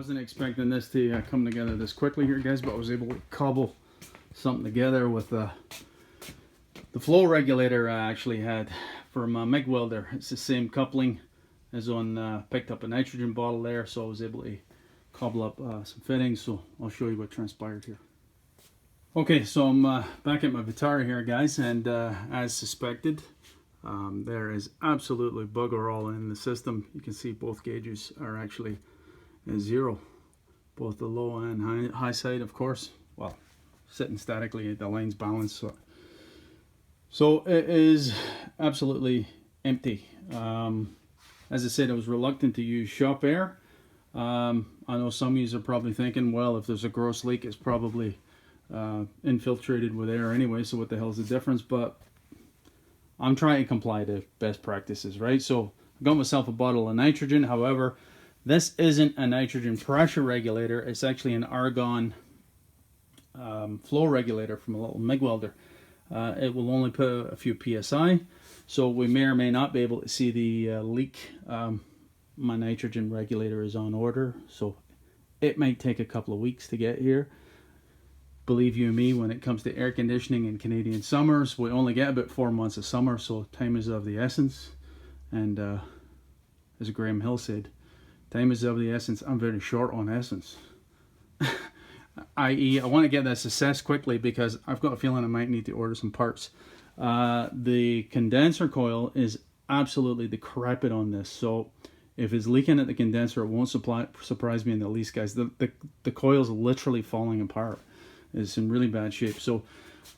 Wasn't expecting this to come together this quickly here, guys, but I was able to cobble something together with the flow regulator I actually had from MIG welder. It's the same coupling as on picked up a nitrogen bottle there, so I was able to cobble up some fittings. So I'll show you what transpired here. Okay, so I'm back at my Vitara here, guys, and as suspected, there is absolutely bugger all in the system. You can see both gauges are actually zero, both the low and high side, of course. Well, sitting statically, the line's balanced, so it is absolutely empty. As I said, I was reluctant to use shop air. I know some of you are probably thinking, well, if there's a gross leak, it's probably infiltrated with air anyway, so what the hell is the difference? But I'm trying to comply to best practices, right? So I got myself a bottle of nitrogen. However, this isn't a nitrogen pressure regulator. It's actually an argon flow regulator from a little MIG welder. It will only put a few psi, so we may or may not be able to see the leak. My nitrogen regulator is on order, so it might take a couple of weeks to get here. Believe you me, when it comes to air conditioning in Canadian summers, we only get about 4 months of summer, so time is of the essence. And as Graham Hill said, time is of the essence. I'm very short on essence. I.e., I want to get this assessed quickly because I've got a feeling I might need to order some parts. The condenser coil is absolutely decrepit on this, so if it's leaking at the condenser, it won't surprise me in the least, guys. The coil's literally falling apart. It's in really bad shape. So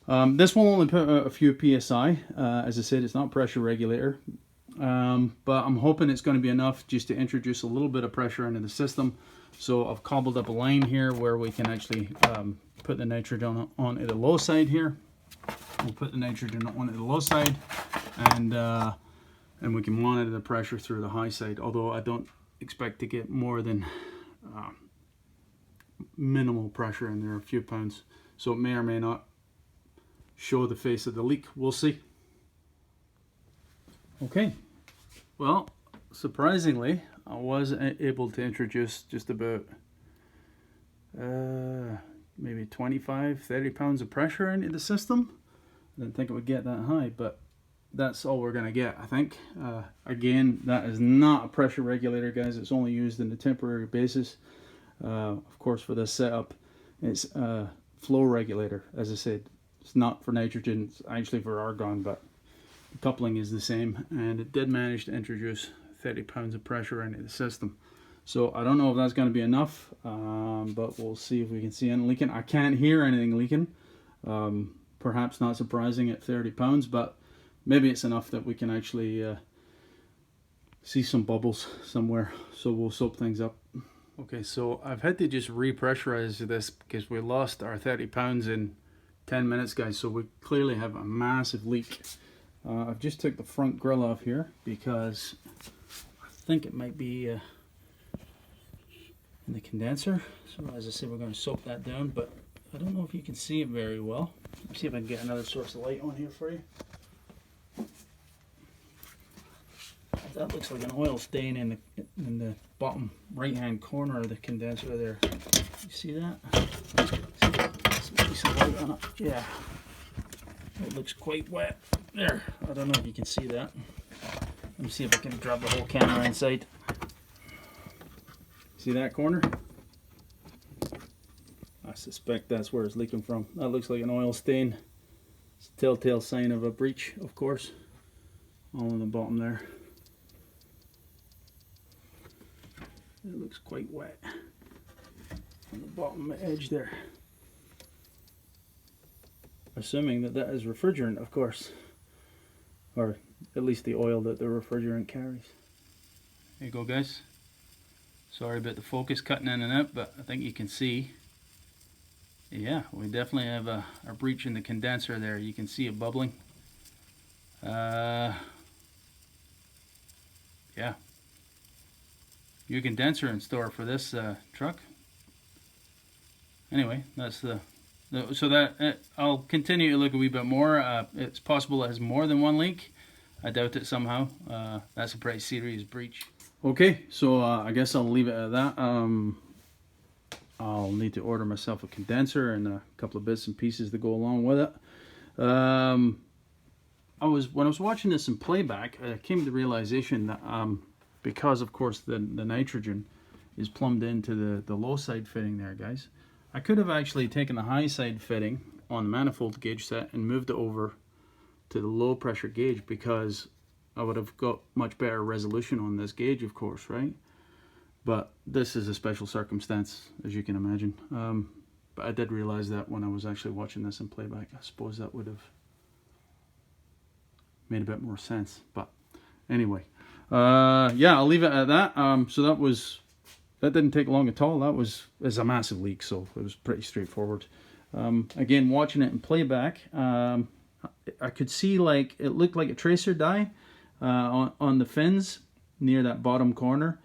this will only put a few psi. As I said, it's not pressure regulator, but I'm hoping it's going to be enough just to introduce a little bit of pressure into the system. So I've cobbled up a line here where we can actually put the nitrogen onto the low side here. We'll put the nitrogen onto the low side, and we can monitor the pressure through the high side. Although I don't expect to get more than minimal pressure in there, a few pounds, so it may or may not show the face of the leak. We'll see. Okay, well, surprisingly, I was able to introduce just about maybe 25-30 pounds of pressure into the system. I didn't think it would get that high, but that's all we're gonna get, I think. Again, that is not a pressure regulator, guys. It's only used on a temporary basis. Of course, for this setup, it's a flow regulator. As I said, it's not for nitrogen, it's actually for argon, but the coupling is the same, and it did manage to introduce 30 pounds of pressure into the system. So I don't know if that's going to be enough, but we'll see if we can see anything leaking. I can't hear anything leaking. Perhaps not surprising at 30 pounds, but maybe it's enough that we can actually see some bubbles somewhere. So we'll soap things up. Okay, so I've had to just repressurize this because we lost our 30 pounds in 10 minutes, guys. So we clearly have a massive leak. I've just took the front grill off here because I think it might be in the condenser. So as I said, we're going to soak that down, but I don't know if you can see it very well. Let's see if I can get another source of light on here for you. That looks like an oil stain in the bottom right hand corner of the condenser there. You see that? See some light on it? Yeah. It looks quite wet. There. I don't know if you can see that. Let me see if I can drop the whole camera inside. See that corner? I suspect that's where it's leaking from. That looks like an oil stain. It's a telltale sign of a breach, of course. All on the bottom there. It looks quite wet on the bottom edge there. Assuming that that is refrigerant, of course, or at least the oil that the refrigerant carries. There you go, guys. Sorry about the focus cutting in and out, but I think you can see. Yeah, we definitely have a breach in the condenser there. You can see it bubbling. Yeah. New condenser in store for this truck. Anyway, that's so that I'll continue to look a wee bit more. It's possible it has more than one leak. I doubt it somehow. That's a pretty serious breach. Okay, so I guess I'll leave it at that. I'll need to order myself a condenser and a couple of bits and pieces to go along with it. When I was watching this in playback, I came to the realization that because of course the nitrogen is plumbed into the low side fitting there, guys, I could have actually taken the high side fitting on the manifold gauge set and moved it over to the low pressure gauge, because I would have got much better resolution on this gauge, of course, right? But this is a special circumstance, as you can imagine. But I did realize that when I was actually watching this in playback. I suppose that would have made a bit more sense. But anyway, yeah, I'll leave it at that. So that didn't take long at all. It's a massive leak, so it was pretty straightforward. Again, watching it in playback, I could see like it looked like a tracer die on the fins near that bottom corner.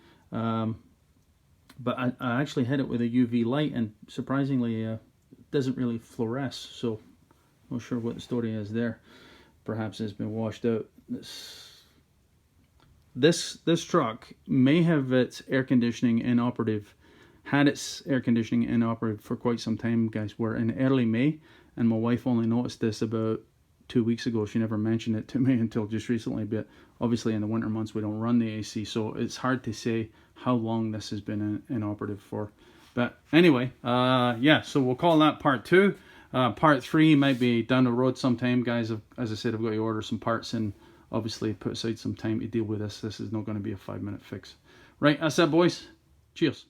But I actually hit it with a UV light, and surprisingly it doesn't really fluoresce, so I'm not sure what the story is there. Perhaps it's been washed out. This truck may have its air conditioning inoperative, had its air conditioning inoperative for quite some time, guys. We're in early May, and my wife only noticed this about 2 weeks ago. She never mentioned it to me until just recently, but obviously in the winter months we don't run the AC, so it's hard to say how long this has been inoperative for. But anyway, yeah, so we'll call that part 2. Part 3 might be down the road sometime, guys. As I said, I've got to order some parts and obviously put aside some time to deal with this. This is not going to be a 5-minute fix. Right, that's it, boys. Cheers.